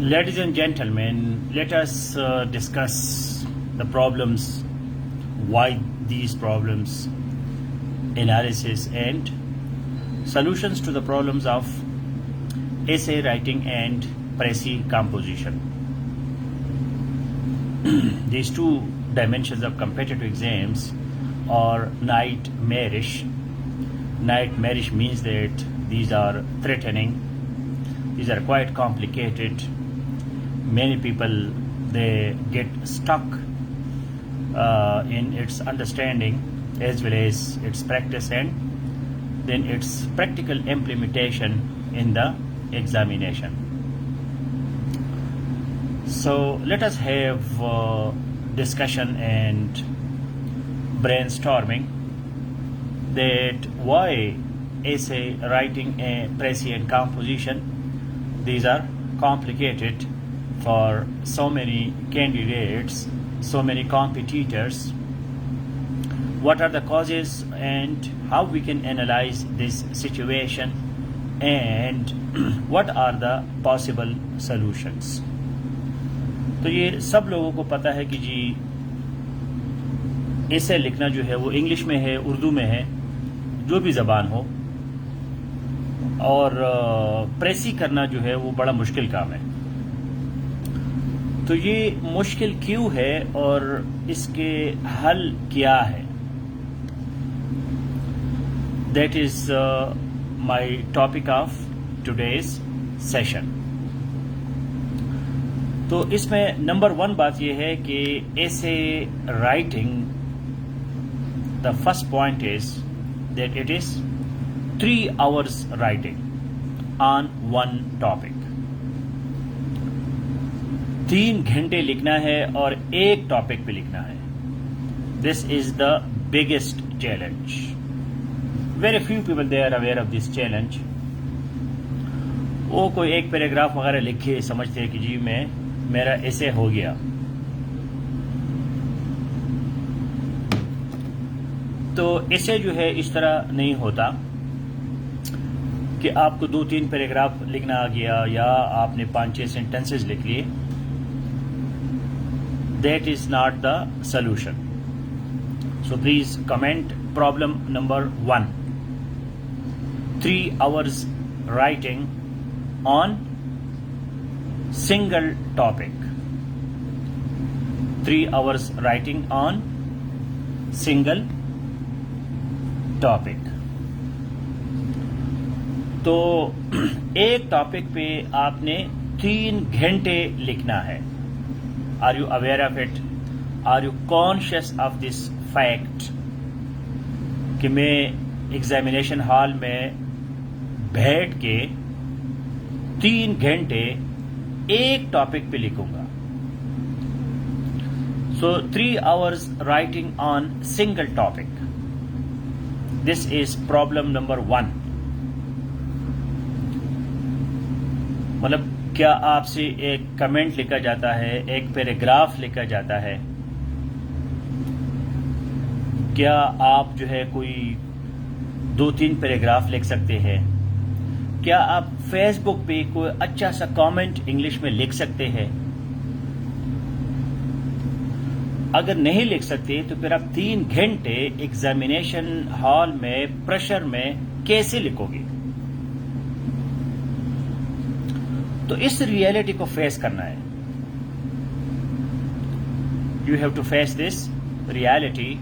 Ladies and gentlemen, let us discuss the problems, why these problems, analysis and solutions to the problems of essay writing and précis composition. These two dimensions of competitive exams are nightmarish. Nightmarish means that these are threatening, these are quite complicated. Many people, they get stuck in its understanding as well as its practice and then its practical implementation in the examination. So let us have discussion and brainstorming that why essay writing and précis and composition, these are complicated for so many candidates, so many competitors. What are the causes and how we can analyze this situation and what are the possible solutions. تو یہ سب لوگوں کو پتہ ہے کہ جی ایسے لکھنا جو ہے وہ انگلش میں ہے، اردو میں ہے، جو بھی زبان ہو، اور پریسی کرنا جو ہے وہ بڑا مشکل کام ہے. تو یہ مشکل کیوں ہے اور اس کے حل کیا ہے؟ That is my topic of today's session. تو اس میں نمبر 1 بات یہ ہے کہ ایسے writing, the first point is that it is 3 hours writing on one topic. 3 گھنٹے لکھنا ہے اور ایک ٹاپک پہ لکھنا ہے. This is the biggest challenge. Very few people they are aware of this challenge. وہ کوئی ایک پیراگراف وغیرہ لکھے سمجھتے کہ جی میرا ایسے ہو گیا. تو ایسے جو ہے اس طرح نہیں ہوتا کہ آپ کو 2-3 پیراگراف لکھنا آ گیا یا آپ نے 5-6 سینٹنسز لکھ لیے. That is not the solution. So please comment problem number 1. 3 hours writing on single topic. 3 hours writing on single topic. تو ایک ٹاپک پہ آپ نے 3 گھنٹے لکھنا ہے. Are you aware of it? Are you conscious of this fact کہ میں ایگزامینیشن ہال میں بیٹھ کے 3 گھنٹے ایک ٹاپک پہ لکھوں گا. سو 3 hours writing on single topic. This is problem number 1. مطلب کیا آپ سے ایک کمنٹ لکھا جاتا ہے، ایک پیراگراف لکھا جاتا ہے؟ کیا آپ جو ہے کوئی 2-3 پیراگراف لکھ سکتے ہیں؟ کیا آپ فیس بک پہ کوئی اچھا سا کامنٹ انگلش میں لکھ سکتے ہیں؟ اگر نہیں لکھ سکتے تو پھر آپ 3 گھنٹے ایگزامینیشن ہال میں پریشر میں کیسے لکھو گے؟ تو اس ریئلٹی کو فیس کرنا ہے. You have to face this reality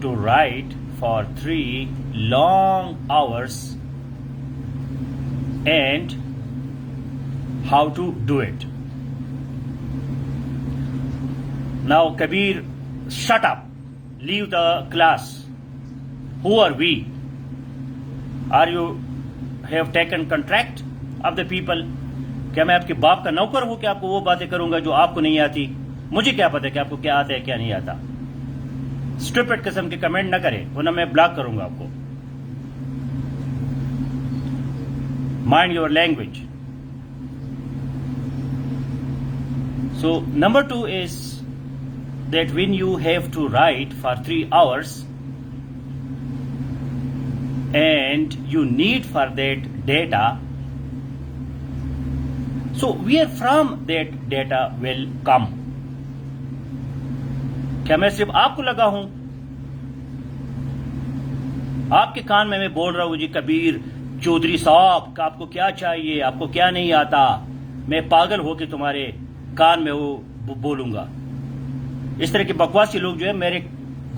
to write for 3 long hours and how to do it. Now Kabir, shut up, leave the class. Who are we? Are you have taken contract of the people? کیا میں آپ کے باپ کا نوکر ہوں کہ آپ کو وہ باتیں کروں گا جو آپ کو نہیں آتی؟ مجھے کیا پتا کہ آپ کو کیا آتا ہے کیا نہیں آتا. اسٹوپڈ قسم کے کمنٹ نہ کریں ورنہ میں بلاک کروں گا آپ کو. Mind your language. So number 2 is that when you have to write for 3 hours and you need for that data, So where from that data will come? کیا میں صرف آپ کو لگا ہوں؟ آپ کے کان میں بول رہا ہوں جی کبیر چودھری صاحب آپ کو کیا چاہیے، آپ کو کیا نہیں آتا، میں پاگل ہو کے تمہارے کان میں وہ بولوں گا. اس طرح کے بکواسی لوگ جو ہے میرے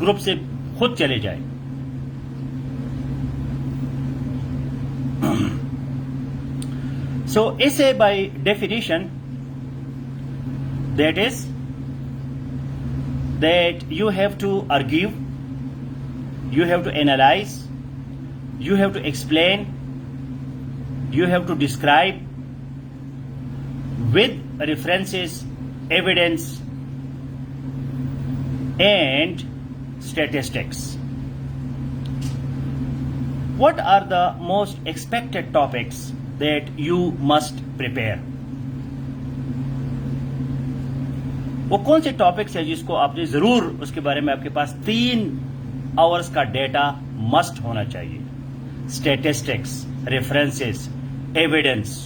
گروپ سے خود چلے جائیں. So essay by definition, that is that you have to argue, you have to analyze, you have to explain, you have to describe with references, evidence and statistics. What are the most expected topics that you must prepare? وہ کون سے topics ہے جس کو آپ نے ضرور اس کے بارے میں آپ کے پاس 3 آورس کا ڈیٹا مسٹ ہونا چاہیے؟ Statistics, references, evidence.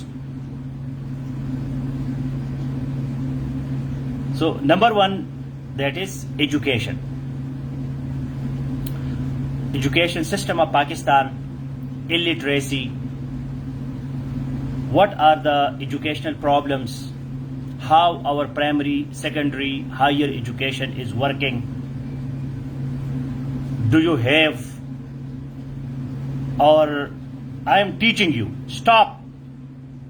So number 1 that is education. Education system of Pakistan, illiteracy. What are the educational problems? How our primary, secondary, higher education is working? Do you have, or I am teaching you, stop,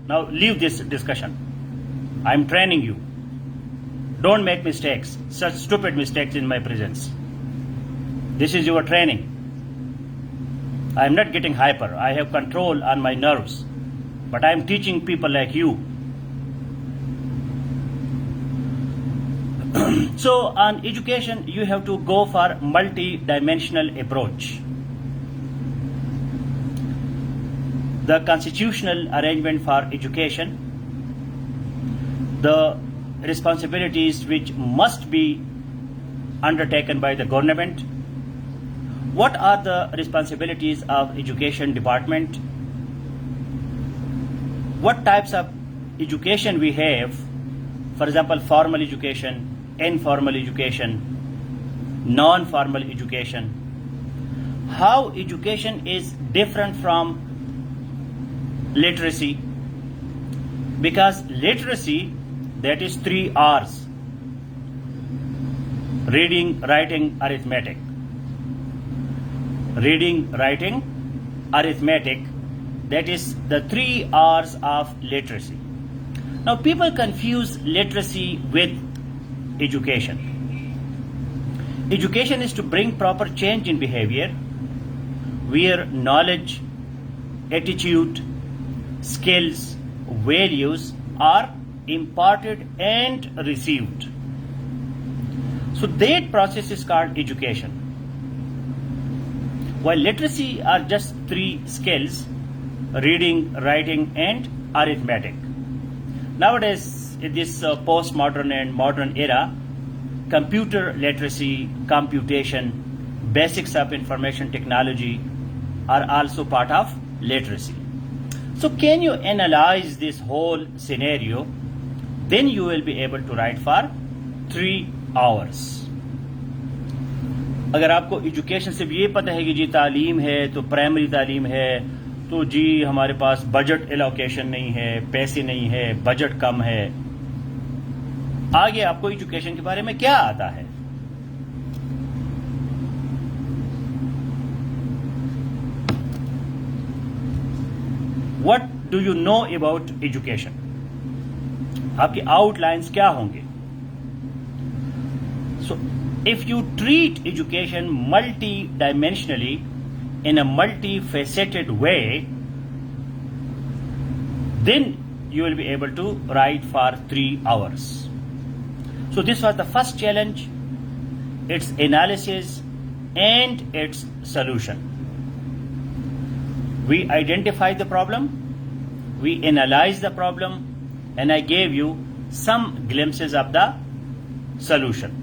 now leave this discussion, I am training you, don't make mistakes, such stupid mistakes in my presence. This is your training. I am not getting hyper, I have control on my nerves, but I am teaching people like you. So on education you have to go for multi-dimensional approach. The constitutional arrangement for education, the responsibilities which must be undertaken by the government, what are the responsibilities of education department, what types of education we have, for example formal education, informal education, non-formal education, how education is different from literacy, because literacy, that is 3 R's: reading, writing, arithmetic. Reading, writing, arithmetic, that is the 3 R's of literacy. Now people confuse literacy with education. Education is to bring proper change in behavior where knowledge, attitude, skills, values are imparted and received. So that process is called education. While literacy are just 3 skills: reading, writing and arithmetic. Nowadays, in this postmodern and modern era, computer literacy, computation, basics of information technology are also part of literacy. So can you analyze this whole scenario? Then you will be able to write for 3 hours. اگر آپ کو education سے بھی یہ پتہ ہے کہ جی تعلیم ہے تو پرائمری تعلیم ہے تو جی ہمارے پاس بجٹ ایلوکیشن نہیں ہے، پیسے نہیں ہے، بجٹ کم ہے، آگے آپ کو ایجوکیشن کے بارے میں کیا آتا ہے؟ What do you know about education? آپ کی آؤٹ لائنس کیا ہوں گے؟ So if you treat education multi-dimensionally in a multifaceted way, then you will be able to write for 3 hours. So this was the first challenge, its analysis and its solution. We identified the problem, we analyzed the problem, and I gave you some glimpses of the solution.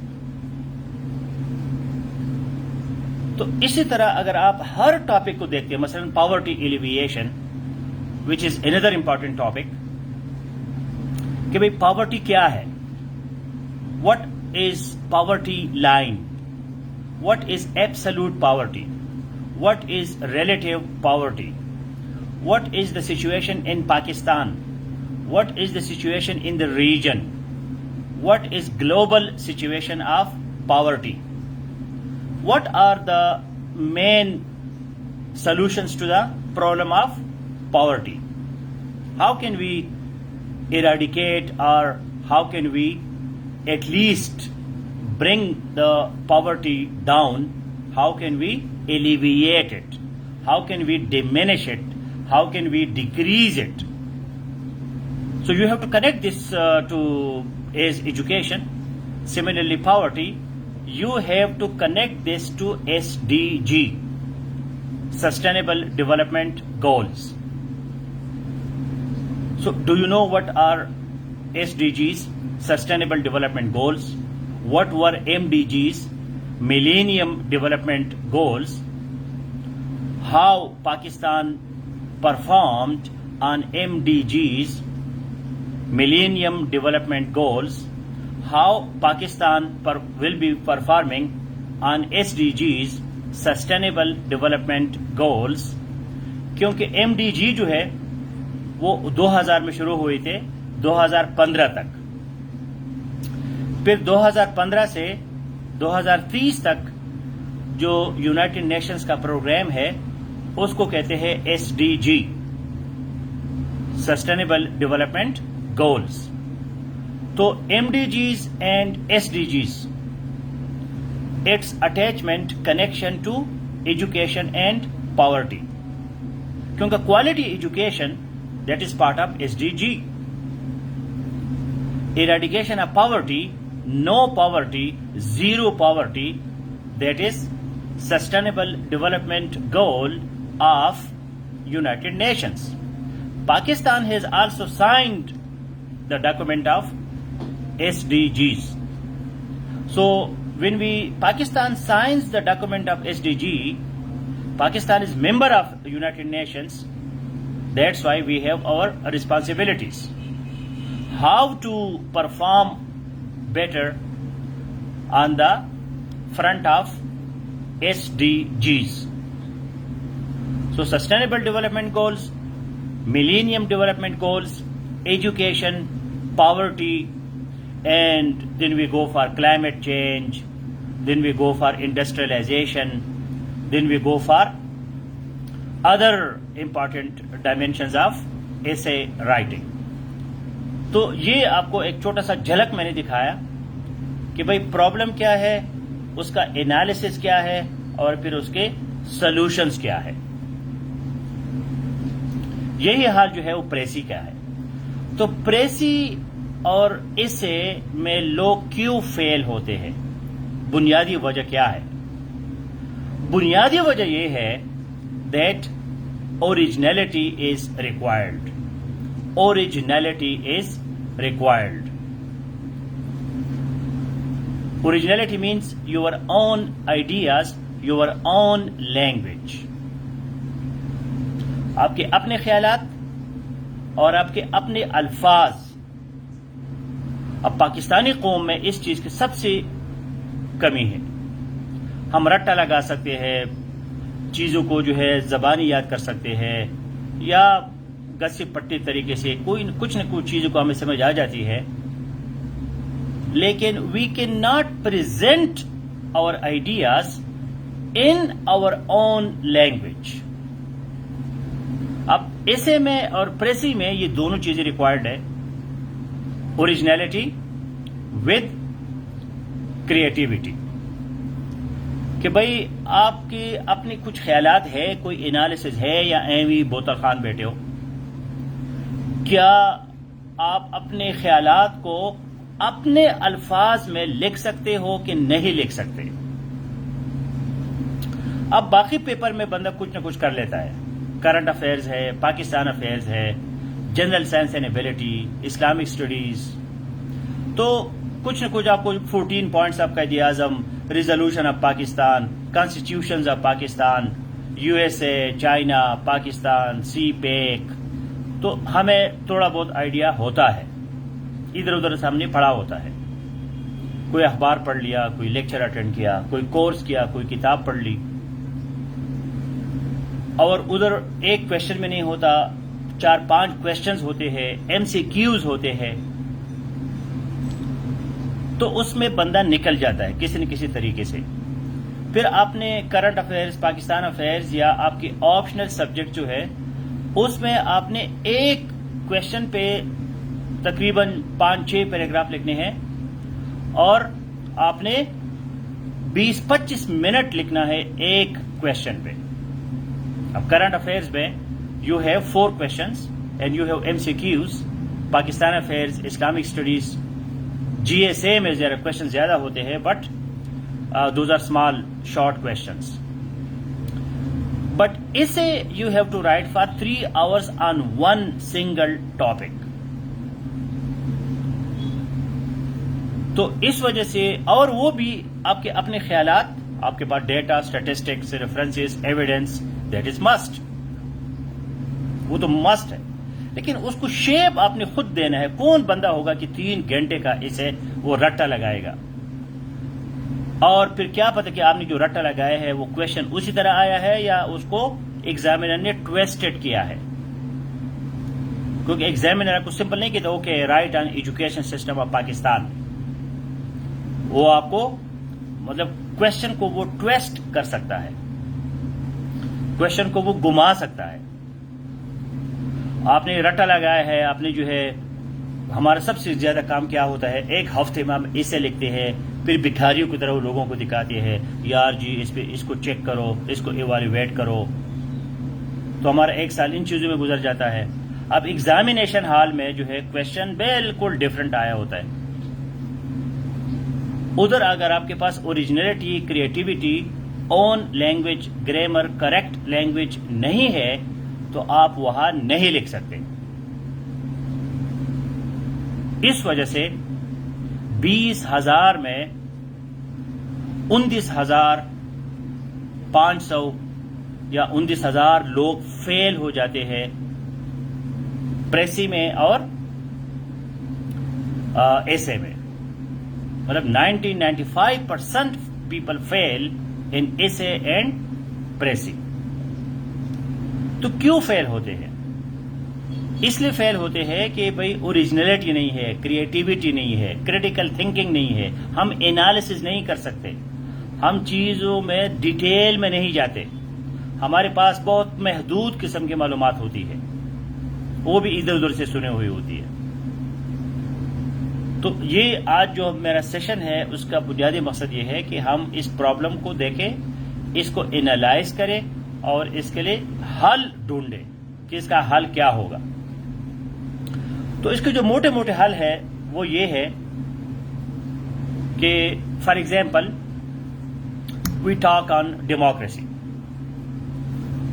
تو اسی طرح اگر آپ ہر topic کو دیکھتے ہیں، مثلا poverty elevation وچ از اندر important topic, کہ بھئی پاورٹی کیا ہے. What is poverty line? What is absolute poverty? What is relative poverty? What is the situation in Pakistan? What is the situation in the region? What is global situation of poverty? What are the main solutions to the problem of poverty? How can we eradicate, or how can we at least bring the poverty down? How can we alleviate it? How can we diminish it? How can we decrease it? So you have to connect this to as education. Similarly, poverty, you have to connect this to SDG, Sustainable Development Goals. So do you know what are SDGs, Sustainable Development Goals? What were MDGs, Millennium Development Goals? How Pakistan performed on MDGs, Millennium Development Goals, how Pakistan will be performing on SDGs, Sustainable Development Goals. کیونکہ MDG جو ہے وہ 2000 میں شروع ہوئے تھے 2015 تک، پھر 2015 سے 2030 تک جو یونائٹڈ نیشنز کا پروگرام ہے اس کو کہتے ہیں SDG, Sustainable Development Goals. تو MDGs and SDGs, its attachment connection to education and poverty. کیونکہ quality education, that is part of SDG. Eradication of poverty, no poverty, zero poverty, that is Sustainable Development Goal of United Nations. Pakistan has also signed the document of SDGs. So when Pakistan signs the document of SDG, Pakistan is member of the United Nations. That's why we have our responsibilities. How to perform better on the front of SDGs. So Sustainable Development Goals, Millennium Development Goals, education, poverty, and then we go for climate change, then we go for industrialization, then we go for other important dimensions of essay writing. تو یہ آپ کو ایک چھوٹا سا جھلک میں نے دکھایا کہ بھئی پرابلم کیا ہے، اس کا انالیسس کیا ہے، اور پھر اس کے سلوشنز کیا ہے. یہی حال جو ہے وہ پریسی کا ہے. تو پریسی اور اسے میں لوگ کیوں فیل ہوتے ہیں؟ بنیادی وجہ کیا ہے؟ بنیادی وجہ یہ ہے that originality is required. Originality is required. Originality means your own ideas, your own language. آپ کے اپنے خیالات اور آپ کے اپنے الفاظ. اب پاکستانی قوم میں اس چیز کی سب سے کمی ہے. ہم رٹا لگا سکتے ہیں، چیزوں کو جو ہے زبانی یاد کر سکتے ہیں، یا گسی پٹی طریقے سے کچھ نہ کچھ چیزوں کو ہمیں سمجھ آ جاتی ہے، لیکن we can not present our ideas in our own language. اب ایسے میں اور پریسی میں یہ دونوں چیزیں ریکوائرڈ ہے، اوریجنلٹی ود کریٹیوٹی. کہ بھائی آپ کے اپنے کچھ خیالات ہے، کوئی انالیسز ہے، یا ایویں بوتل خان بیٹھے ہو، کیا آپ اپنے خیالات کو اپنے الفاظ میں لکھ سکتے ہو کہ نہیں لکھ سکتے؟ اب باقی پیپر میں بندہ کچھ نہ کچھ کر لیتا ہے، کرنٹ افیئرز ہے، پاکستان افیئرز ہے، general science and ability, Islamic studies. تو کچھ نہ کچھ آپ کو 14 points of Quaid Azam, resolution of Pakistan, constitutions of Pakistan, USA، China, Pakistan, CPEC, تو ہمیں تھوڑا بہت آئیڈیا ہوتا ہے. ادھر ادھر سے ہم نے پڑھا ہوتا ہے. کوئی اخبار پڑھ لیا, کوئی لیکچر اٹینڈ کیا, کوئی کورس کیا, کوئی کتاب پڑھ لی, اور ادھر ایک کویشچن میں نہیں ہوتا, 4-5 کویشچنز ہوتے ہیں, MCQs ہوتے ہیں, تو اس میں بندہ نکل جاتا ہے کسی نہ کسی طریقے سے. پھر آپ نے کرنٹ افیئرز, پاکستان افیئرز یا آپ کی آپشنل سبجیکٹ جو ہے اس میں آپ نے ایک کویشچن پہ تقریباً 5-6 پیراگراف لکھنے ہیں, اور آپ نے 20-25 منٹ لکھنا ہے ایک کویشچن پہ. اب کرنٹ افیئرز میں you have 4 questions and you have MCQs. Pakistan affairs, Islamic studies, GSA میں ذرا کویشچن زیادہ ہوتے ہیں, but those are small short questions. But اسے you have to write for 3 hours on one single topic. تو اس وجہ سے, اور وہ بھی آپ کے اپنے خیالات, آپ کے پاس data, statistics, references, evidence, that is must, وہ تو مسٹ ہے. لیکن اس کو شیپ آپ نے خود دینا ہے. کون بندہ ہوگا کہ 3 گھنٹے کا اسے وہ رٹا لگائے گا, اور پھر کیا پتہ کہ آپ نے جو رٹا لگایا ہے وہ کویشچن اسی طرح آیا ہے یا اس کو ایگزامینر نے ٹویسٹڈ کیا ہے. کیونکہ ایگزامینر آپ کو سمپل نہیں کہتا okay right on education system of Pakistan. وہ آپ کو مطلب کویشچن کو وہ ٹویسٹ کر سکتا ہے, کویشچن کو وہ گما سکتا ہے. آپ نے رٹا لگایا ہے, آپ نے جو ہے, ہمارا سب سے زیادہ کام کیا ہوتا ہے, ایک ہفتے میں ہم اسے لکھتے ہیں, پھر بھکاریوں کی طرح وہ لوگوں کو دکھاتے ہیں, یار جی اس پہ اس کو چیک کرو, اس کو ایوالویٹ کرو. تو ہمارا 1 سال ان چیزوں میں گزر جاتا ہے. اب ایگزامینیشن ہال میں جو ہے کویشچن بالکل ڈفرنٹ آیا ہوتا ہے. ادھر اگر آپ کے پاس originality, creativity, own language, grammar, correct language نہیں ہے تو آپ وہاں نہیں لکھ سکتے. اس وجہ سے 20,000 میں 29,500 یا 29,000 لوگ فیل ہو جاتے ہیں پریسی میں اور ایسے میں. مطلب 95% پیپل فیل ان ایسے اینڈ پریسی. تو کیوں فیل ہوتے ہیں؟ اس لیے فیل ہوتے ہیں کہ بھئی اوریجنلٹی نہیں ہے, کریٹیوٹی نہیں ہے, کریٹیکل تھنکنگ نہیں ہے, ہم انالیسز نہیں کر سکتے, ہم چیزوں میں ڈیٹیل میں نہیں جاتے, ہمارے پاس بہت محدود قسم کی معلومات ہوتی ہے, وہ بھی ادھر ادھر سے سنے ہوئی ہوتی ہے. تو یہ آج جو میرا سیشن ہے اس کا بنیادی مقصد یہ ہے کہ ہم اس پرابلم کو دیکھیں, اس کو انالائز کریں اور اس کے لیے حل ڈھونڈیں کہ اس کا حل کیا ہوگا. تو اس کے جو موٹے موٹے حل ہے وہ یہ ہے کہ for example we talk on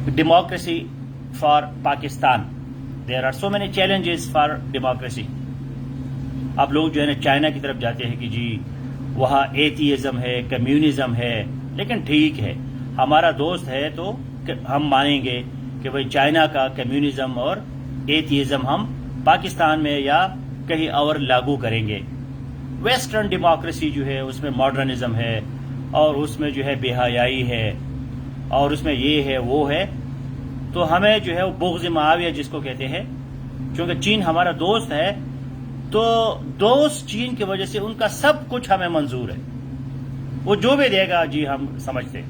democracy for Pakistan. There are so many challenges for democracy. آپ لوگ جو ہے نا چائنا کی طرف جاتے ہیں کہ جی وہاں ایتھیزم ہے, کمیونزم ہے, لیکن ٹھیک ہے ہمارا دوست ہے تو ہم مانیں گے کہ بھئی چائنا کا کمیونزم اور ایتھیزم ہم پاکستان میں یا کہیں اور لاگو کریں گے. ویسٹرن ڈیموکریسی جو ہے اس میں ماڈرنزم ہے اور اس میں جو ہے بے حیائی ہے اور اس میں یہ ہے وہ ہے. تو ہمیں جو ہے وہ بغض معاویہ جس کو کہتے ہیں, چونکہ چین ہمارا دوست ہے تو دوست چین کی وجہ سے ان کا سب کچھ ہمیں منظور ہے, وہ جو بھی دے گا جی ہم سمجھتے.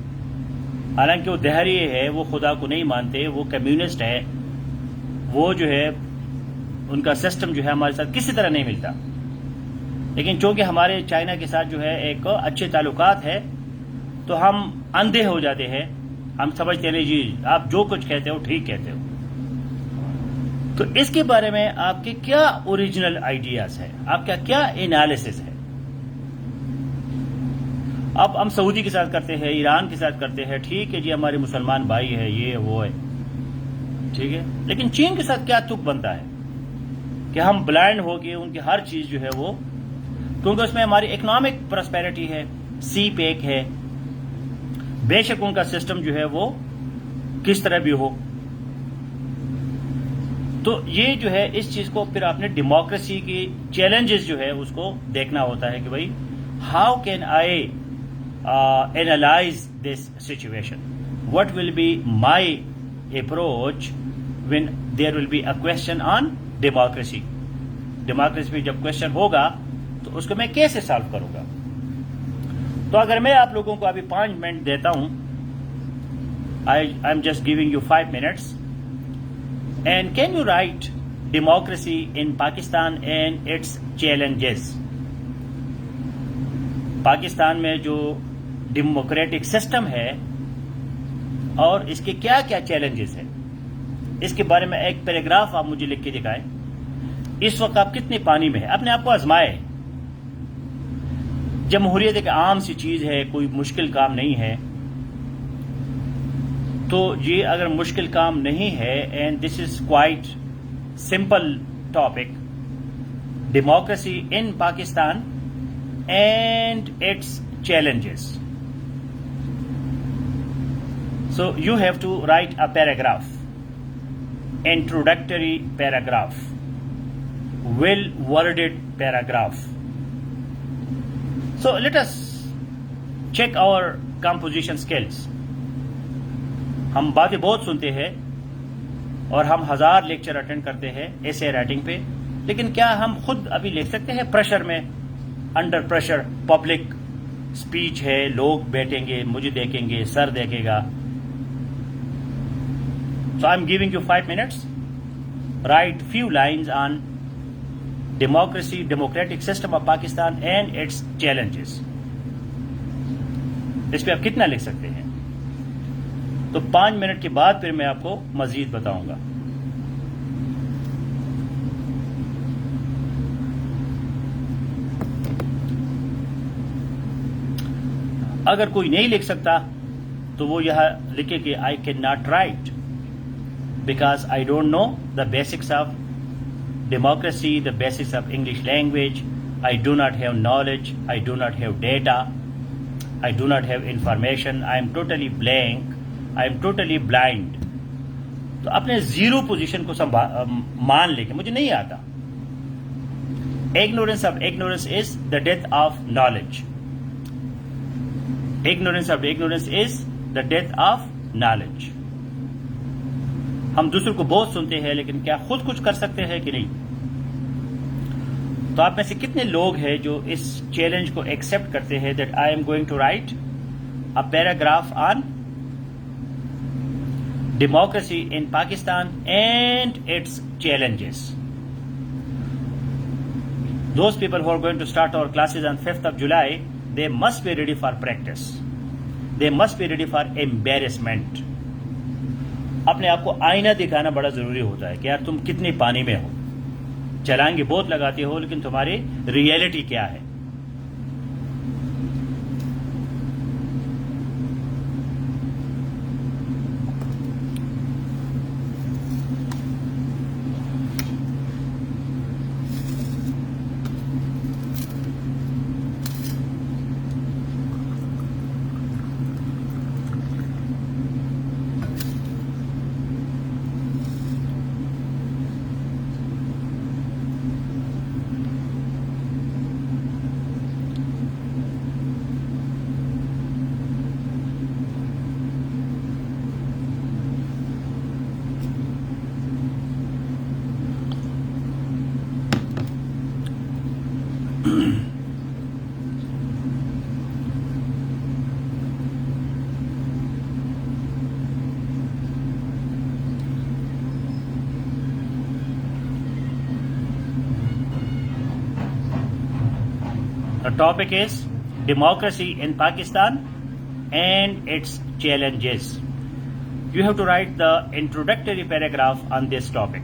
حالانکہ وہ دہری ہے, وہ خدا کو نہیں مانتے, وہ کمیونسٹ ہے, وہ جو ہے ان کا سسٹم جو ہے ہمارے ساتھ کسی طرح نہیں ملتا. لیکن چونکہ ہمارے چائنا کے ساتھ جو ہے ایک اچھے تعلقات ہے تو ہم اندھے ہو جاتے ہیں, ہم سمجھتے ہیں جی آپ جو کچھ کہتے ہو ٹھیک کہتے ہو. تو اس کے بارے میں آپ کے کیا اوریجنل آئیڈیاز ہے, آپ کا کیا انالیسس ہے؟ اب ہم سعودی کے ساتھ کرتے ہیں, ایران کے ساتھ کرتے ہیں, ٹھیک ہے جی ہمارے مسلمان بھائی ہے, یہ وہ ہے, ٹھیک ہے. لیکن چین کے ساتھ کیا تک بنتا ہے کہ ہم بلائنڈ ہو کے ان کی ہر چیز جو ہے وہ, کیونکہ اس میں ہماری اکنامک پراسپیرٹی ہے, سی پیک ہے, بے شک ان کا سسٹم جو ہے وہ کس طرح بھی ہو, تو یہ جو ہے اس چیز کو پھر آپ نے ڈیموکریسی کی چیلنجز جو ہے اس کو دیکھنا ہوتا ہے کہ بھائی how can I analyse this situation, what will be my approach when there will be a question on democracy. Democracy پہ جب کوشچن ہوگا تو اس کو میں کیسے سالو کروں گا. تو اگر میں آپ لوگوں کو ابھی 5 منٹ دیتا ہوں, I am just giving you 5 minutes, and can you write democracy in Pakistan and its challenges. Pakistan میں جو ڈیموکریٹک سسٹم ہے اور اس کے کیا کیا چیلنجز ہیں, اس کے بارے میں ایک پیراگراف آپ مجھے لکھ کے دکھائیں. اس وقت آپ کتنے پانی میں ہیں, اپنے آپ کو آزمائے. جمہوریت ایک عام سی چیز ہے, کوئی مشکل کام نہیں ہے. تو یہ اگر مشکل کام نہیں ہے, and this is quite simple topic, democracy in Pakistan and its challenges. So you have to write a paragraph, introductory paragraph, well-worded paragraph. So let us check our composition skills. ہم باتیں بہت سنتے ہیں اور ہم 1000 لیکچر اٹینڈ کرتے ہیں ایسے رائٹنگ پہ, لیکن کیا ہم خود ابھی لکھ سکتے ہیں پریشر میں, انڈر پریشر, پبلک اسپیچ ہے, لوگ بیٹھیں گے, مجھے دیکھیں گے, سر دیکھے گا. So I'm giving you 5 minutes. Write few lines on democracy, democratic system of Pakistan and its challenges. اس پہ آپ کتنا لکھ سکتے ہیں؟ تو 5 منٹ کے بعد پھر میں آپ کو مزید بتاؤں گا. اگر کوئی نہیں لکھ سکتا تو وہ یہاں لکھے کہ I cannot write because I don't know the basics of democracy, the basics of English language. I do not have knowledge, I do not have data, I do not have information, I am totally blank, I am totally blind. تو اپنے zero position کو مان لے کہ مجھے نہیں آتا. Ignorance of ignorance is the death of knowledge. Ignorance of ignorance is the death of knowledge. ہم دوسروں کو بہت سنتے ہیں, لیکن کیا خود کچھ کر سکتے ہیں کہ نہیں؟ تو آپ میں سے کتنے لوگ ہیں جو اس چیلنج کو ایکسپٹ کرتے ہیں that I am going to write a paragraph on democracy in Pakistan and its challenges. Those people who are going to start our classes on 5th of July, they must be ready for practice. They must be ready for embarrassment. اپنے آپ کو آئینہ دکھانا بڑا ضروری ہوتا ہے کہ یار تم کتنے پانی میں ہو. چلائیں گے بہت لگاتے ہو, لیکن تمہاری ریئلٹی کیا ہے. The topic is democracy in Pakistan and its challenges. You have to write the introductory paragraph on this topic.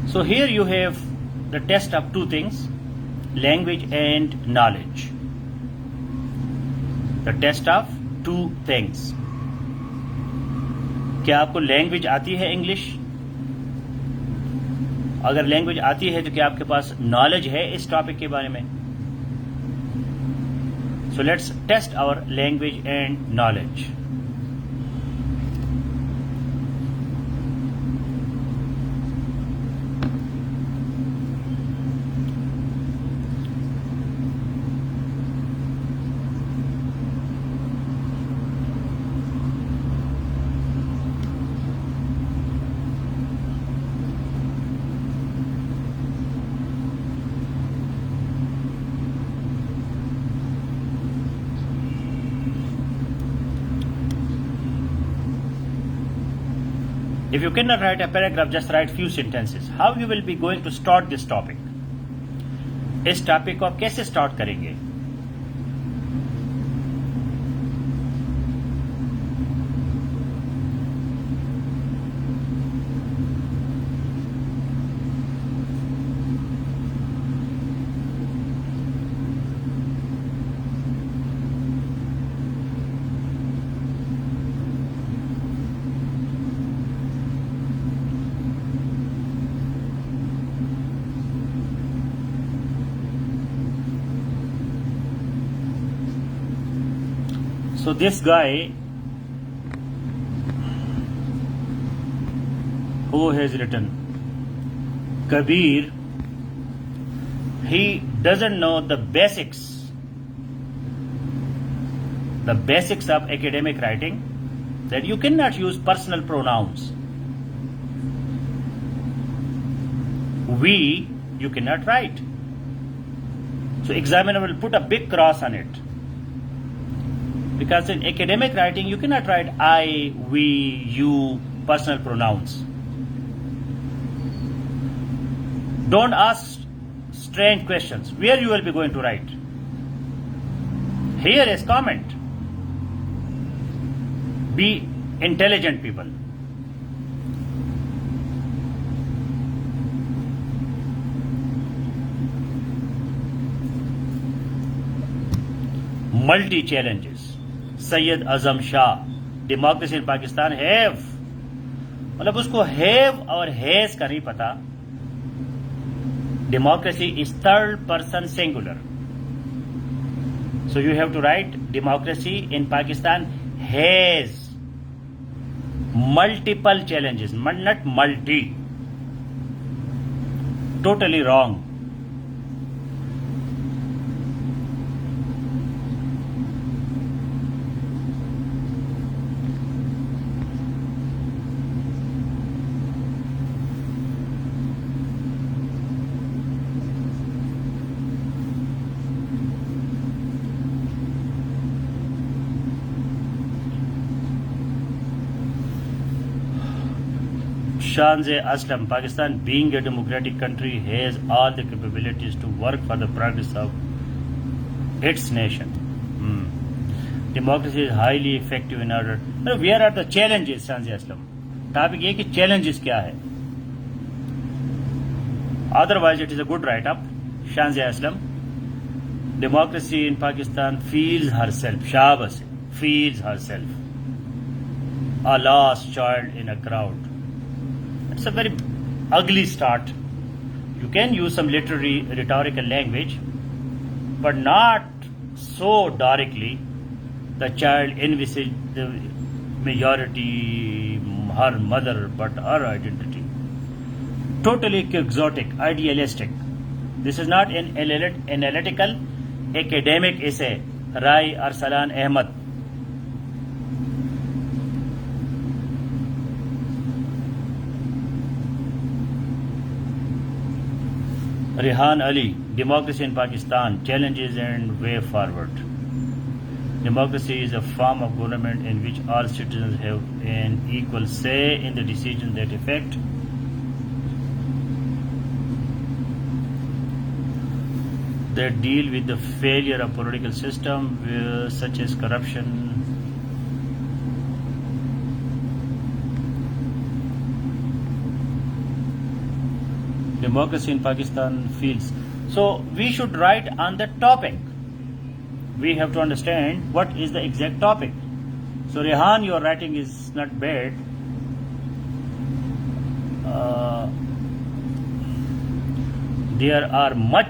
So here you have the test of two things, language and knowledge. The test of two things. کیا آپ کو language آتی ہے English? اگر language آتی ہے تو کیا آپ کے پاس نالج ہے اس ٹاپک کے بارے میں؟ So let's test our language and knowledge. If you cannot write a paragraph, just write few sentences. How you will be going to start this topic? اس ٹاپک کو آپ کیسے اسٹارٹ کریں گے؟ So this guy who has written Kabir, he doesn't know the basics of academic writing, that you cannot use personal pronouns. We, you cannot write. So examiner will put a big cross on it. Because in academic writing, you cannot write I, we, you, personal pronouns. Don't ask strange questions. Where you will be going to write? Here is comment. Be intelligent people. Multi challenges. Syed Azam Shah, democracy in Pakistan have, مطلب اس کو have اور has کا نہیں پتا. Democracy is third person singular, so you have to write democracy in Pakistan has multiple challenges, not multi. Totally wrong. Shanze Aslam, Pakistan being a democratic country has all the capabilities to work for the progress of its nation. Democracy is highly effective in order. Where are the challenges, Shanze Aslam? Topic یہ کہ challenges کیا ہے. Otherwise it is a good write-up. Shanze Aslam, democracy in Pakistan feels herself, Shabas, feels herself a lost child in a crowd. It's a very ugly start. You can use some literary rhetorical language, but not so directly. The child envisaged the majority, her mother, but her identity. Totally quixotic, idealistic. This is not an analytical academic essay. Rai Arsalan Ahmed. Rehan Ali, Democracy in Pakistan, Challenges and Way Forward. Democracy is a form of government in which all citizens have an equal say in the decisions that affect that deal with the failure of political system such as corruption. Democracy in Pakistan feels. So we should write on the topic. We have to understand what is the exact topic. So Rehan, your writing is not bad. There are much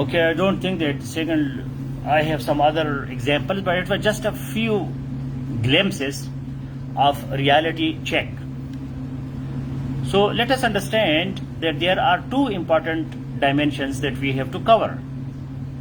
Okay, I don't think that second, I have some other examples, but it was just a few glimpses of reality check. So let us understand that there are two important dimensions that we have to cover.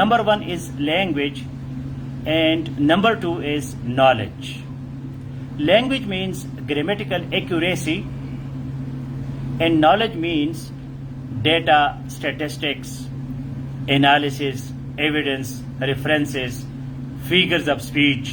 Number one is language and number two is knowledge. Language means grammatical accuracy and knowledge means data, statistics, analysis, evidence, references, figures of speech.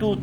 2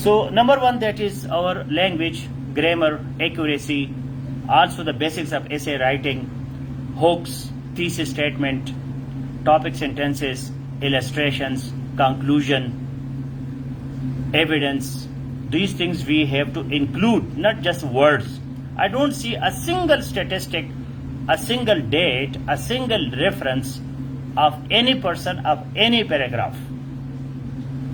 So number one, that is our language, grammar, accuracy, also the basics of essay writing, hooks, thesis statement, topic sentences, illustrations, conclusion, evidence. These things we have to include, not just words. I don't see a single statistic, a single date, a single reference of any person of any paragraph.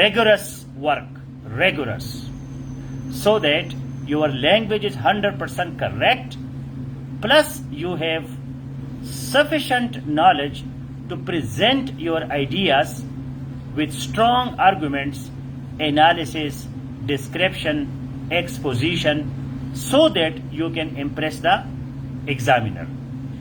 rigorous work, rigorous, so that your language is 100% correct, plus you have sufficient knowledge to present your ideas with strong arguments, analysis, description, exposition, so that you can impress the examiner.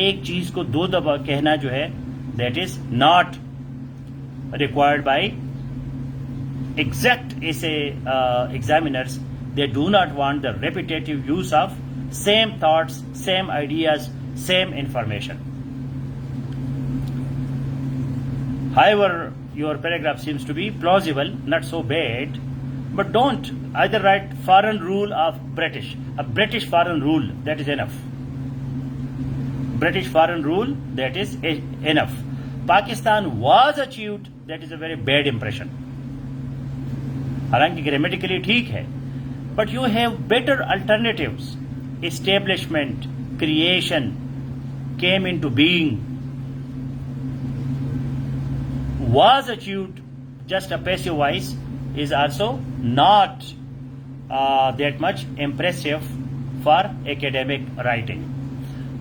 ایک چیز کو دو دفعہ کہنا جو ہے that is not required by exact essay examiners. They do not want the repetitive use of same thoughts, same ideas, same information. However, your paragraph seems to be plausible, not so bad, but don't either write foreign rule of British. A British foreign rule, that is enough. British foreign rule, that is enough. Pakistan was achieved, that is a very bad impression. حالانکہ grammatically ٹھیک ہے but you have better alternatives. Establishment, creation, came into being, was achieved, just a passive voice is also not that much impressive for academic writing.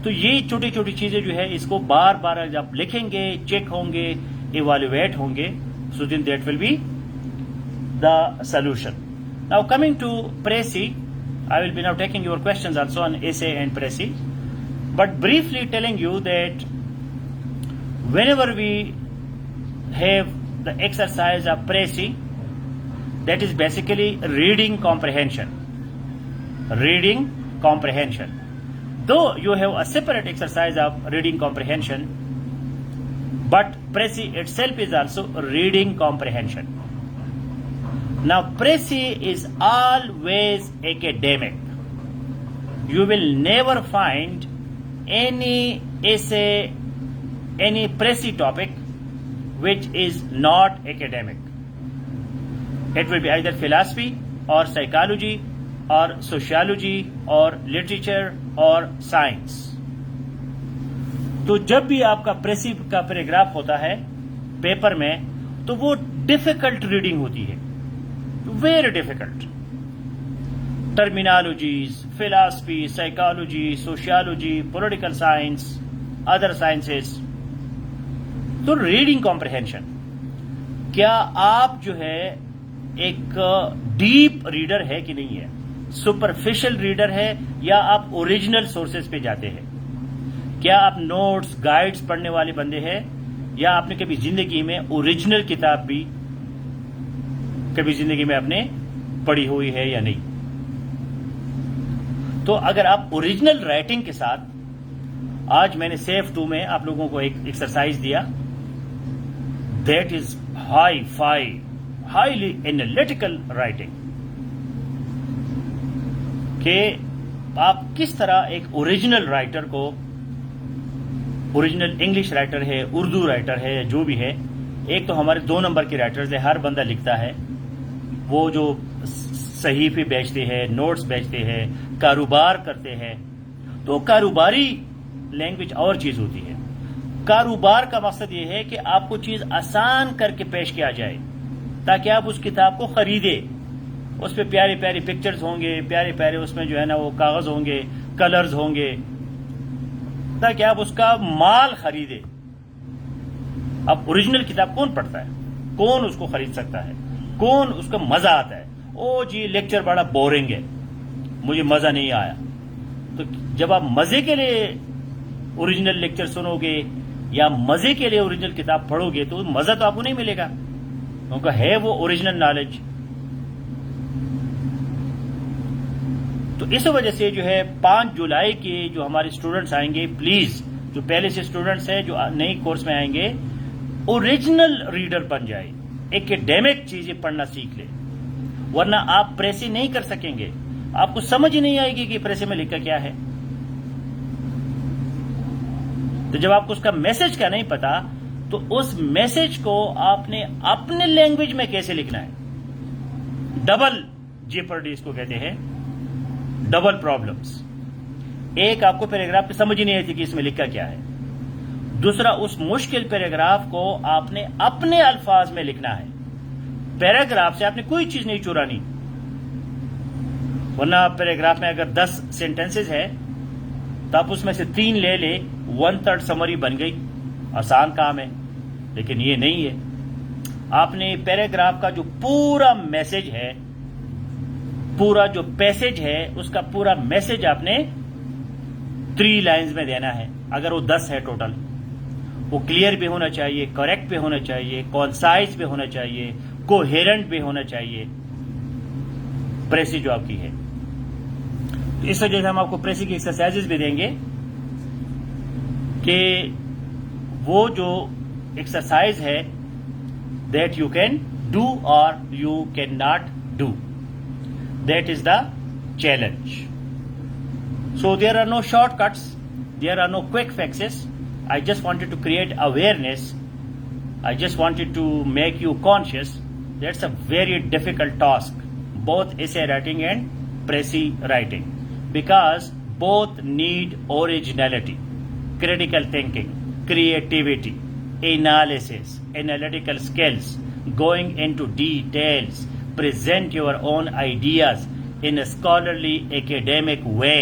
تو یہ چھوٹی چھوٹی چیزیں جو ہے اس کو بار بار جب لکھیں گے, چیک ہوں گے, ایوالویٹ ہوں گے, so then that will be the solution. Now coming to Presi, I will be now taking your questions also on essay and Presi, but briefly telling you that whenever we have the exercise of Presi, that is basically reading comprehension. Reading comprehension. Though you have a separate exercise of reading comprehension, but Presi itself is also reading comprehension. Now, Presi is always academic. You will never find any essay, any Presi topic which is not academic. It will be either philosophy or psychology or sociology or literature or science. تو جب بھی آپ کا precis کا paragraph ہوتا ہے paper میں تو وہ ڈیفیکلٹ ریڈنگ ہوتی ہے, very difficult. Terminologies, philosophy, psychology, sociology, political science, other sciences. تو ریڈنگ کمپریہنشن, کیا آپ جو ہے ایک ڈیپ ریڈر ہے کہ نہیں ہے, سپرفیشل ریڈر ہے یا آپ اوریجنل سورسز پہ جاتے ہیں, کیا آپ نوٹس گائیڈز پڑھنے والے بندے ہیں یا آپ نے کبھی زندگی میں اوریجنل کتاب بھی کبھی زندگی میں آپ نے پڑھی ہوئی ہے یا نہیں. تو اگر آپ اوریجنل رائٹنگ کے ساتھ, آج میں نے سیف 2 میں آپ لوگوں کو ایک ایکسرسائز دیا, that is highly analytical writing, کہ آپ کس طرح ایک اوریجنل رائٹر کو, اوریجنل انگلش رائٹر ہے, اردو رائٹر ہے, جو بھی ہے, ایک تو ہمارے 2 نمبر کے رائٹرز ہیں, ہر بندہ لکھتا ہے, وہ جو صحیفے بیچتے ہیں, نوٹس بیچتے ہیں, کاروبار کرتے ہیں, تو کاروباری لینگویج اور چیز ہوتی ہے. کاروبار کا مقصد یہ ہے کہ آپ کو چیز آسان کر کے پیش کیا جائے تاکہ آپ اس کتاب کو خریدے. اس پہ پیارے پیارے پکچرز ہوں گے, پیارے پیارے اس میں جو ہے نا وہ کاغذ ہوں گے, کلرز ہوں گے, تاکہ آپ اس کا مال خریدے. اب اوریجنل کتاب کون پڑھتا ہے, کون اس کو خرید سکتا ہے, کون اس کا مزہ آتا ہے؟ او جی لیکچر بڑا بورنگ ہے, مجھے مزہ نہیں آیا. تو جب آپ مزے کے لیے اوریجنل لیکچر سنو گے یا مزے کے لیے اوریجنل کتاب پڑھو گے تو مزہ تو آپ کو نہیں ملے گا, کیونکہ ہے وہ اوریجنل نالج. تو اس وجہ سے جو ہے 5 جولائی کے جو ہمارے اسٹوڈنٹس آئیں گے, پلیز جو پہلے سے اسٹوڈنٹس ہیں جو نئی کورس میں آئیں گے, اوریجنل ریڈر بن جائے, ایکیڈیمک چیزیں پڑھنا سیکھ لے, ورنہ آپ پریسی نہیں کر سکیں گے. آپ کو سمجھ نہیں آئے گی کہ پریسی میں لکھا کیا ہے. تو جب آپ کو اس کا میسج کا نہیں پتا تو اس میسج کو آپ نے اپنے لینگویج میں کیسے لکھنا ہے. ڈبل جیپرڈی اس کو کہتے ہیں, ڈبل پرابلمس. ایک آپ کو پیراگراف کی سمجھ ہی نہیں آتی کہ اس میں لکھا کیا ہے, دوسرا اس مشکل پیراگراف کو آپ نے اپنے الفاظ میں لکھنا ہے. پیراگراف سے آپ نے کوئی چیز نہیں چرانی, ورنہ پیراگراف میں اگر 10 سینٹنسز ہے تو آپ اس میں سے 3 لے لے, 1/3 سمری بن گئی, آسان کام ہے. لیکن یہ نہیں ہے, آپ نے پیراگراف کا جو پورا میسج ہے, پورا جو پیسج ہے, اس کا پورا میسج آپ نے 3 لائنز میں دینا ہے. اگر وہ 10 ہے ٹوٹل، وہ کلیئر بھی ہونا چاہیے، کریکٹ بھی ہونا چاہیے، کونسائز بھی ہونا چاہیے، کوہیرنٹ بھی ہونا چاہیے پریسی جو آپ کی ہے. تو اس وجہ سے ہم آپ کو پریسی کی ایکسرسائزز بھی دیں گے کہ وہ جو ایکسرسائز ہے دیٹ یو کین ڈو اور you can not do, that is the challenge. So there are no shortcuts, there are no quick fixes. I just wanted to create awareness. I just wanted to make you conscious. That's a very difficult task, both essay writing and précis writing, because both need originality, critical thinking, creativity, analysis, analytical skills, going into details, present your own ideas in a scholarly academic way.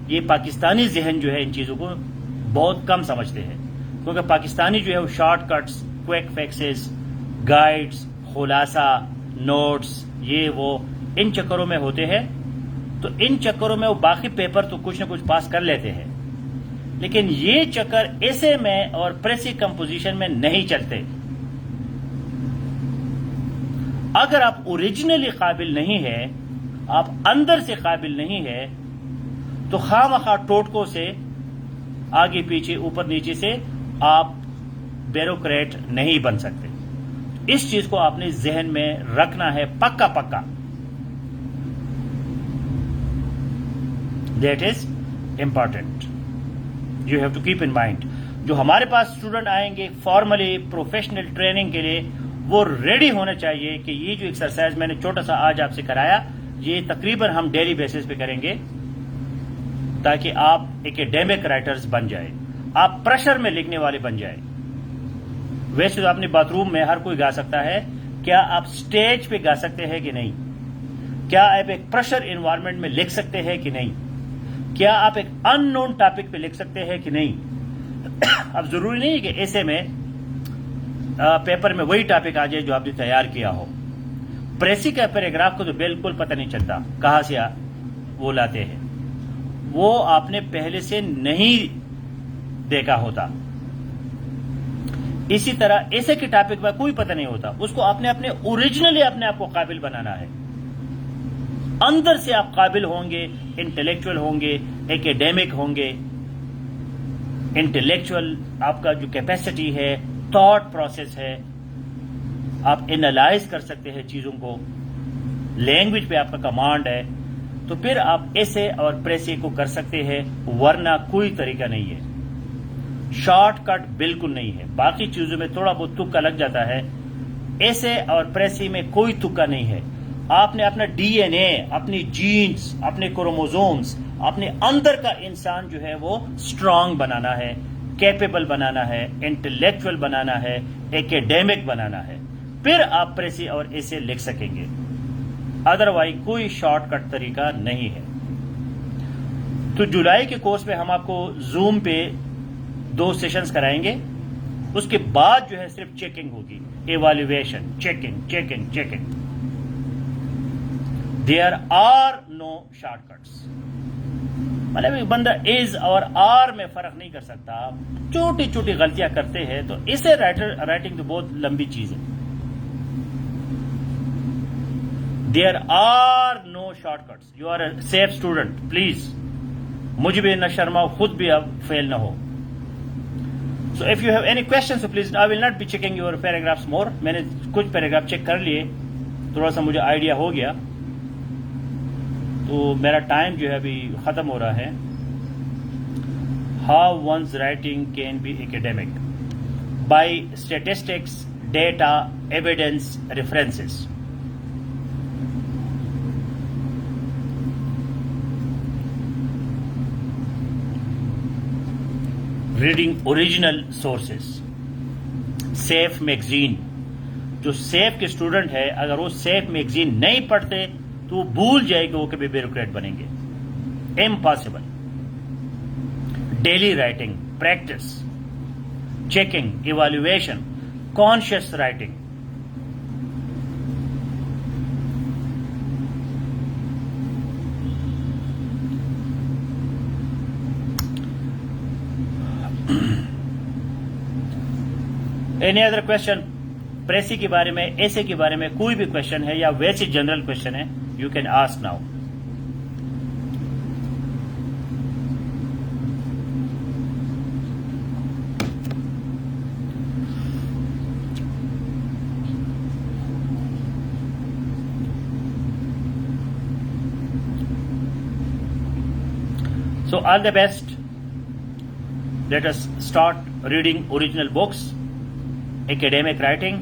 یہ پاکستانی ذہن جو ہے ان چیزوں کو بہت کم سمجھتے ہیں، کیونکہ پاکستانی جو ہے وہ شارٹ کٹس، کوئک فیکسز، گائیڈز، خلاصہ، نوٹس، یہ وہ ان چکروں میں ہوتے ہیں. تو ان چکروں میں وہ باقی پیپر تو کچھ نہ کچھ پاس کر لیتے ہیں، لیکن یہ چکر ایسے میں اور پریسی کمپوزیشن میں نہیں چلتے. اگر آپ اوریجنلی قابل نہیں ہے، آپ اندر سے قابل نہیں ہے، تو خواہ مخواہ ٹوٹکوں سے آگے پیچھے اوپر نیچے سے آپ بیوروکریٹ نہیں بن سکتے. اس چیز کو آپ نے ذہن میں رکھنا ہے پکا پکا. That is important, you have to keep in mind. جو ہمارے پاس اسٹوڈنٹ آئیں گے فارملی پروفیشنل ٹریننگ کے لیے، وہ ریڈی ہونا چاہیے کہ یہ جو ایکسرسائز میں نے چھوٹا سا آج آپ سے کرایا، یہ تقریباً ہم ڈیلی بیسس پہ کریں گے تاکہ آپ ایکیڈیمک رائٹرز بن جائیں، آپ پریشر میں لکھنے والے بن جائیں. ویسے تو اپنے باتھ روم میں ہر کوئی گا سکتا ہے، کیا آپ سٹیج پہ گا سکتے ہیں کہ نہیں؟ کیا آپ ایک پریشر انوائرمنٹ میں لکھ سکتے ہیں کہ نہیں؟ کیا آپ ایک ان نون ٹاپک پہ لکھ سکتے ہیں کہ نہیں؟ اب ضروری نہیں کہ ایسے میں پیپر میں وہی ٹاپک آ جائے جو آپ نے تیار کیا ہو. پریسی کا پیراگراف کو تو بالکل پتہ نہیں چلتا کہاں سے وہ لاتے ہیں، وہ آپ نے پہلے سے نہیں دیکھا ہوتا. اسی طرح ایسے کے ٹاپک میں کوئی پتہ نہیں ہوتا، اس کو آپ نے اپنے اوریجنلی اپنے آپ کو قابل بنانا ہے. اندر سے آپ قابل ہوں گے، انٹلیکچوئل ہوں گے، ایکیڈیمک ہوں گے. انٹلیکچوئل آپ کا جو کیپیسٹی ہے، تھاٹ پروسیس ہے، آپ انالائز کر سکتے ہیں چیزوں کو، لینگویج پہ آپ کا کمانڈ ہے، تو پھر آپ ایسے اور پریسی کو کر سکتے ہیں. ورنہ کوئی طریقہ نہیں ہے، شارٹ کٹ بالکل نہیں ہے. باقی چیزوں میں تھوڑا بہت تکا لگ جاتا ہے، ایسے اور پریسی میں کوئی تکا نہیں ہے. آپ نے اپنا ڈی این اے، اپنی جینز، اپنے کروموزومز، اپنے اندر کا انسان جو ہے وہ اسٹرانگ بنانا ہے، کیپیبل بنانا ہے، انٹلیکچوئل بنانا ہے، ایکیڈیمک بنانا ہے. پھر آپ پریسی اور ایسے لکھ سکیں گے. ادروائز کوئی شارٹ کٹ طریقہ نہیں ہے. تو جولائی کے کورس میں ہم آپ کو زوم پہ 2 سیشنز کرائیں گے. اس کے بعد جو ہے صرف چیکنگ ہوگی، evaluation, checking. There are no shortcuts. مطلب ایک بندہ از اور آر میں فرق نہیں کر سکتا. چھوٹی چھوٹی غلطیاں کرتے ہیں تو اسے رائٹنگ تو بہت لمبی چیز ہے. There are no shortcuts. You are a safe student. Please. مجھے بھی نہ شرماؤ، خود بھی اب فیل نہ ہو. So if you have any questions, so please, I will not be checking your paragraphs more. میں نے کچھ پیراگراف چیک کر لیے، تھوڑا سا مجھے آئیڈیا ہو گیا. تو میرا ٹائم جو ہے ابھی ختم ہو رہا ہے. How one's writing can be academic by statistics, data, evidence, references. Reading original sources. سیف میگزین، جو سیف کے اسٹوڈنٹ ہے، اگر وہ سیف میگزین نہیں پڑھتے تو وہ بھول جائے کہ وہ کبھی بیوروکریٹ بنیں گے. Impossible. Daily writing, practice, checking, evaluation, conscious writing. Any other question precis کے بارے میں, ایسے کے بارے میں کوئی بھی کوشچن ہے یا ویسے جنرل کوشچن ہے, you can ask now. So all the best. Let us start reading original books, academic writing,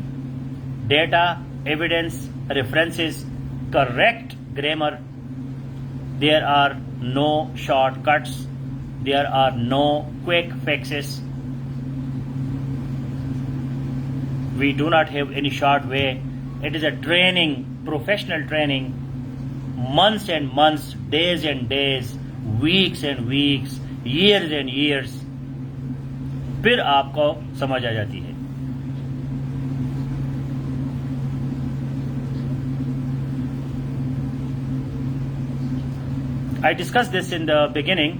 data, evidence, references, correct grammar. There are no shortcuts. There are no quick fixes. We do not have any short way. It is a training, professional training, months and months, days and days, weeks and weeks, years and years. پھر آپ کو سمجھ آ جاتی ہے. I discussed this in the beginning,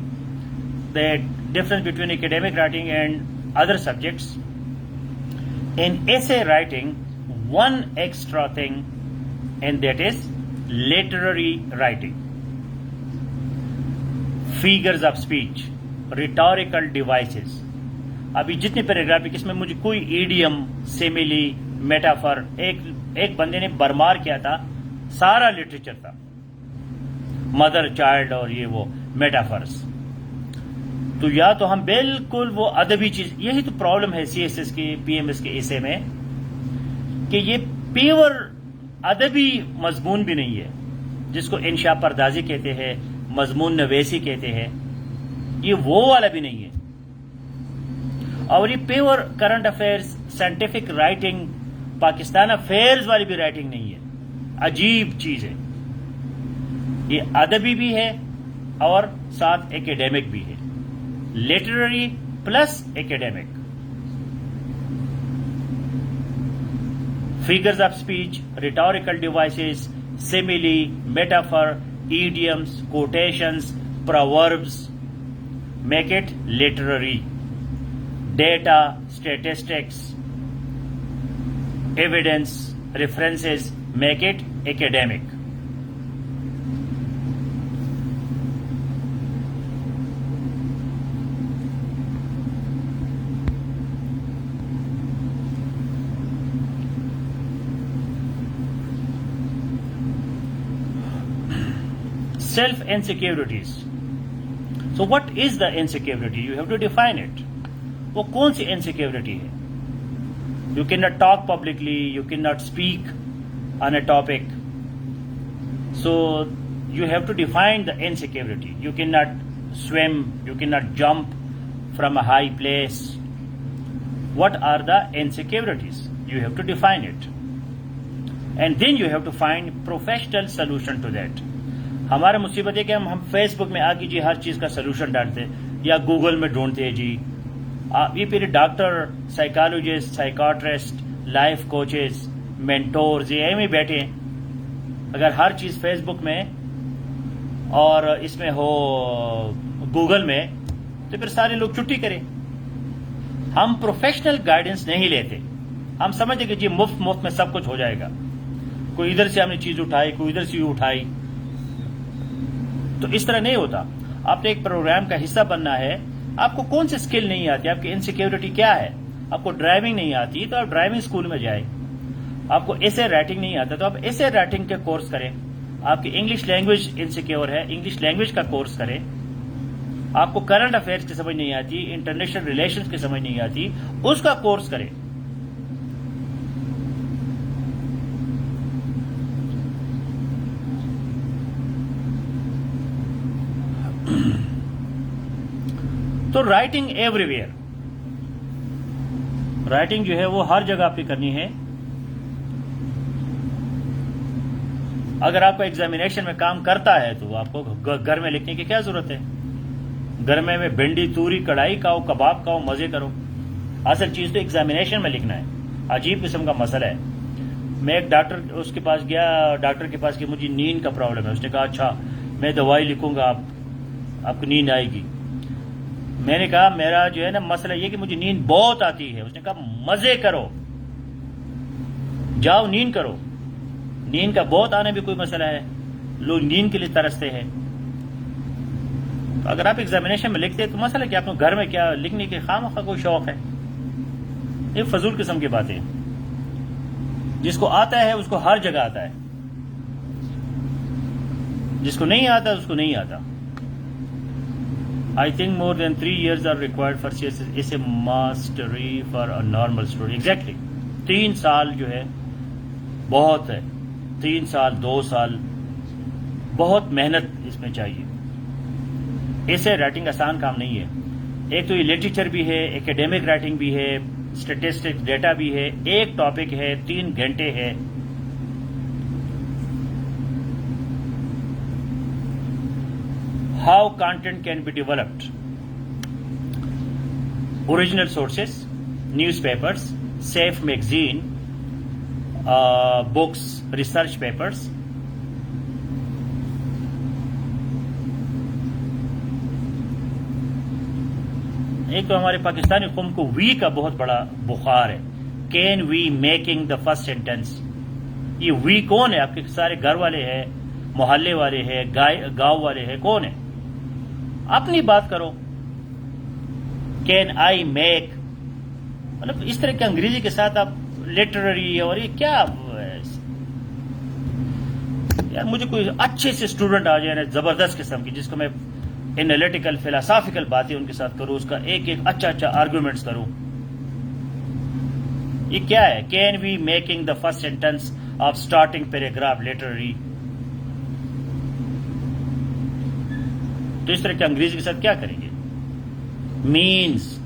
the difference between academic writing and other subjects. In essay writing, one extra thing, and that is literary writing. Figures of speech, rhetorical devices. ابھی جتنی پیراگرافک اس میں مجھے کوئی ایڈیم, سیملی, میٹافر, ایک بندے نے برمار کیا تھا, سارا لٹریچر تھا, مدر چائلڈ اور یہ وہ میٹافرس. تو یا تو ہم بالکل وہ ادبی چیز, یہی تو پرابلم ہے سی ایس ایس کی, پی ایم ایس کے ایسے میں, کہ یہ پیور ادبی مضمون بھی نہیں ہے, جس کو انشاء پردازی کہتے ہیں, مضمون نویسی کہتے ہیں, یہ وہ والا بھی نہیں ہے. اور یہ pure current affairs, scientific writing, Pakistan affairs والی بھی رائٹنگ نہیں ہے. عجیب چیز ہے. یہ ادبی بھی ہے اور ساتھ ایکیڈیمک بھی ہے. Literary plus academic. Figures of speech, rhetorical devices, simile, metaphor, idioms, quotations, proverbs, make it literary. Data, statistics, evidence, references, make it academic. Self-insecurities. So what is the insecurity? You have to define it. وہ کون سی insecurity ہے؟ You can not talk publicly, you can not speak on a topic, so you have to define the insecurity. You can not swim, you can not jump from a high place. What are the insecurities? You have to define it, and then you have to find professional solution to that. ہمارا مصیبت ہے کہ ہم face بک میں آ کے جی ہر چیز کا solution ڈالتے, یا گوگل میں ڈھونڈتے ہیں جی. یہ پھر doctor, psychologist, psychiatrist, life coaches, mentors, یہ ایم ہی بیٹھے ہیں. اگر ہر چیز فیس بک میں اور اس میں ہو گوگل میں, تو پھر سارے لوگ چھٹی کریں. ہم پروفیشنل گائیڈنس نہیں لیتے. ہم سمجھتے کہ جی مفت میں سب کچھ ہو جائے گا. کوئی ادھر سے ہم نے چیز اٹھائی, کوئی ادھر سے اٹھائی, تو اس طرح نہیں ہوتا. آپ نے ایک پروگرام کا حصہ بننا ہے. آپ کو کون سی اسکل نہیں آتی, آپ کی انسیکیورٹی کیا ہے؟ آپ کو ڈرائیونگ نہیں آتی تو آپ ڈرائیونگ اسکول میں جائیں. آپ کو ایسے رائٹنگ نہیں آتا تو آپ ایسے رائٹنگ کے کورس کریں. آپ کی انگلش لینگویج انسیکیور ہے, انگلش لینگویج کا کورس کریں. آپ کو کرنٹ افیئرس کی سمجھ نہیں آتی, انٹرنیشنل ریلیشنز کی سمجھ نہیں آتی, اس کا کورس کریں. تو رائٹنگ ایوری ویئر, رائٹنگ جو ہے وہ ہر جگہ پہ کرنی ہے. اگر آپ کو ایگزامینیشن میں کام کرتا ہے تو آپ کو گھر میں لکھنے کی کیا ضرورت ہے؟ گھر میں بھنڈی, توری, کڑھائی کھاؤ, کباب کھاؤ, مزے کرو. اصل چیز تو ایگزامینیشن میں لکھنا ہے. عجیب قسم کا مسئلہ ہے. میں ایک ڈاکٹر اس کے پاس گیا, ڈاکٹر کے پاس کہ مجھے نیند کا پرابلم ہے. اس نے کہا اچھا میں دوائی لکھوں گا, آپ کو نیند آئے گی. میں نے کہا میرا جو ہے نا مسئلہ یہ کہ مجھے نیند بہت آتی ہے. اس نے کہا مزے کرو, جاؤ نیند کرو. نیند کا بہت آنا بھی کوئی مسئلہ ہے, لوگ نیند کے لیے ترستے ہیں. تو اگر آپ ایگزامینیشن میں لکھتے تو مسئلہ کہ آپ کو گھر میں کیا لکھنے کے خواہ کوئی شوق ہے. یہ فضول قسم کی باتیں. جس کو آتا ہے اس کو ہر جگہ آتا ہے, جس کو نہیں آتا اس کو نہیں آتا. I think more than 3 years are required for essay mastery for a normal student. Exactly. 3 سال جو ہے بہت ہے. 3 سال 2 سال بہت محنت اس میں چاہیے. ایسے رائٹنگ آسان کام نہیں ہے. ایک تو یہ لٹریچر بھی ہے, ایکیڈیمک رائٹنگ بھی ہے, اسٹیٹسٹکس ڈیٹا بھی ہے, ایک ٹاپک ہے, 3 گھنٹے ہے. How content can be developed? Original sources, newspapers, safe magazine, books, research papers. ایک تو ہمارے پاکستانی قوم کو وی کا بہت بڑا بخار ہے. Can we making the first sentence. یہ وی کون ہے؟ آپ کے سارے گھر والے ہیں, محلے والے ہیں, گاؤں والے ہیں, کون ہے؟ اپنی بات کرو. کین آئی میک, مطلب اس طرح کے انگریزی کے ساتھ آپ لٹرری اور یہ کیا یار. مجھے کوئی اچھے سے اسٹوڈنٹ آ جائے نا زبردست قسم کی, جس کو میں انالیٹیکل فلاسافیکل باتیں ان کے ساتھ کروں, اس کا ایک اچھا آرگومنٹس کروں. یہ کیا ہے؟ Can we making the first sentence of starting paragraph literary. تو اس طرح کے انگریزی کے ساتھ کیا کریں گے؟ Means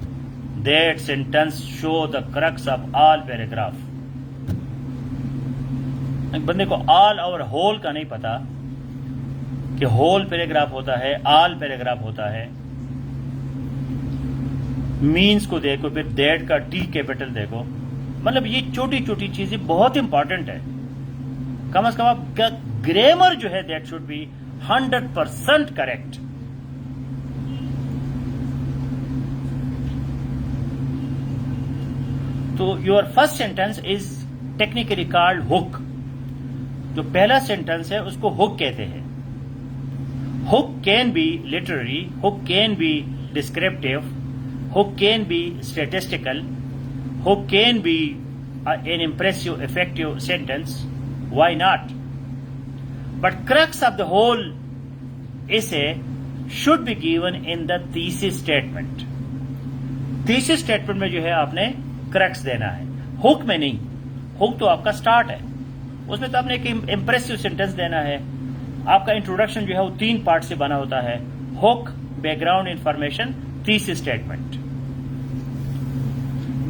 that sentence show the crux of all paragraph. بندے کو آل اور ہول کا نہیں پتا کہ ہول پیراگراف ہوتا ہے, آل پیراگراف ہوتا ہے. مینس کو دیکھو, پھر دیٹ کا ٹی کیپٹل دیکھو. مطلب یہ چھوٹی چھوٹی چیزیں بہت امپورٹنٹ ہے. کم از کم آپ گرامر جو ہے دیٹ شوڈ بی 100% کریکٹ. تو your first sentence is technically called hook. جو پہلا سینٹینس ہے اس کو ہک کہتے ہیں. Hook can be literary, hook can be descriptive, hook can be statistical, hook can be an impressive, effective sentence. Why not? But crux of the whole essay should be given in the thesis statement. thesis statement میں جو ہے آپ نے crux دینا ہے, hook میں نہیں. hook تو آپ کا start ہے, اس میں تو آپ نے ایک impressive sentence دینا ہے. آپ کا انٹروڈکشن جو ہے وہ 3 پارٹ سے بنا ہوتا ہے: hook, background information, thesis statement.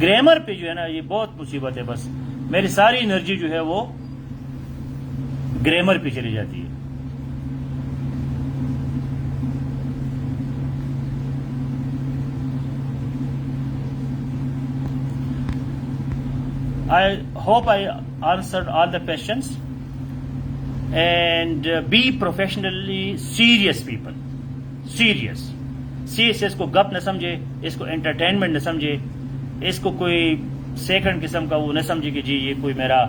Grammar پہ جو ہے نا یہ بہت مصیبت ہے. بس میری ساری انرجی جو ہے وہ گرامر پہ چلی جاتی ہے. I hope I answered all the questions. And be professionally serious people. Serious. اس کو گپ نہ سمجھے, اس کو انٹرٹینمنٹ نہ سمجھے, اس کو کوئی سیکنڈ قسم کا وہ نہ سمجھے کہ جی یہ کوئی میرا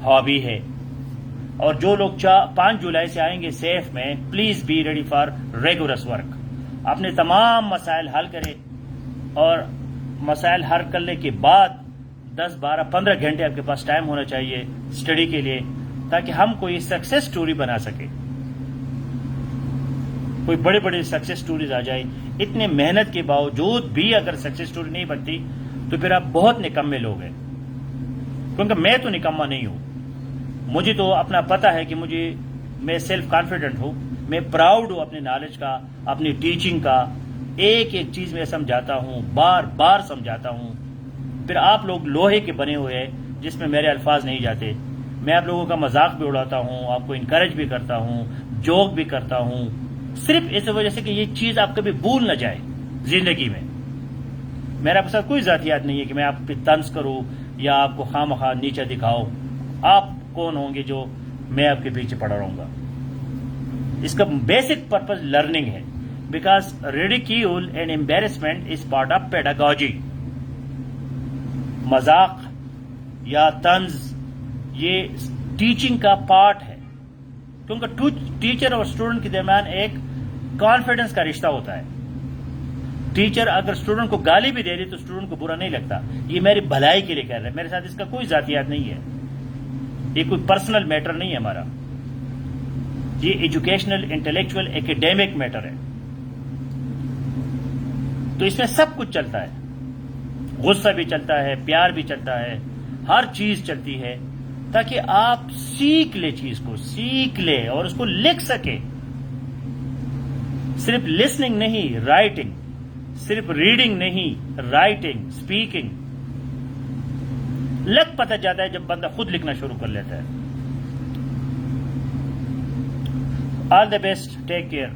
ہابی ہے. اور جو لوگ 5 جولائی سے آئیں گے سیف میں, please be ready for regulars work. اپنے تمام مسائل حل کرے, اور مسائل حل کرنے کے بعد 10, 12, 15 گھنٹے آپ کے پاس ٹائم ہونا چاہیے اسٹڈی کے لیے, تاکہ ہم کوئی سکسیس سٹوری بنا سکیں. کوئی بڑے بڑے سکسیس سٹوریز آ جائے. اتنے محنت کے باوجود بھی اگر سکسیس سٹوری نہیں بنتی تو پھر آپ بہت نکمے لوگ ہیں. کیونکہ میں تو نکما نہیں ہوں. مجھے تو اپنا پتا ہے کہ میں سیلف کانفیڈنٹ ہوں, میں پراؤڈ ہوں اپنے نالج کا, اپنی ٹیچنگ کا. ایک چیز میں سمجھاتا ہوں, بار بار سمجھاتا ہوں. پھر آپ لوگ لوہے کے بنے ہوئے ہیں جس میں میرے الفاظ نہیں جاتے. میں آپ لوگوں کا مذاق بھی اڑاتا ہوں, آپ کو انکریج بھی کرتا ہوں, جوک بھی کرتا ہوں, صرف اس وجہ سے کہ یہ چیز آپ کبھی بھول نہ جائے زندگی میں. میرا پاس کوئی ذاتیات نہیں ہے کہ میں آپ پہ طنز کروں یا آپ کو خواہ مخواہ نیچا دکھاؤ. آپ کون ہوں گے جو میں آپ کے پیچھے پڑا رہوں گا؟ اس کا بیسک پرپز لرننگ ہے. Because ridicule and embarrassment is part of pedagogy. مذاق یا طنز یہ ٹیچنگ کا پارٹ ہے، کیونکہ ٹیچر اور اسٹوڈنٹ کے درمیان ایک کانفیڈنس کا رشتہ ہوتا ہے. ٹیچر اگر اسٹوڈنٹ کو گالی بھی دے رہی تو اسٹوڈنٹ کو برا نہیں لگتا، یہ میری بھلائی کے لیے کہہ رہا ہے، میرے ساتھ اس کا کوئی ذاتیات نہیں ہے، یہ کوئی پرسنل میٹر نہیں ہے ہمارا، یہ ایجوکیشنل انٹلیکچوئل ایکیڈیمک میٹر ہے. تو اس میں سب کچھ چلتا ہے، غصہ بھی چلتا ہے، پیار بھی چلتا ہے، ہر چیز چلتی ہے تاکہ آپ سیکھ لے، چیز کو سیکھ لے اور اس کو لکھ سکے. صرف لسننگ نہیں، رائٹنگ، صرف ریڈنگ نہیں، رائٹنگ، اسپیکنگ. لگ پتہ جاتا ہے جب بندہ خود لکھنا شروع کر لیتا ہے. آل دا بیسٹ، ٹیک کیئر.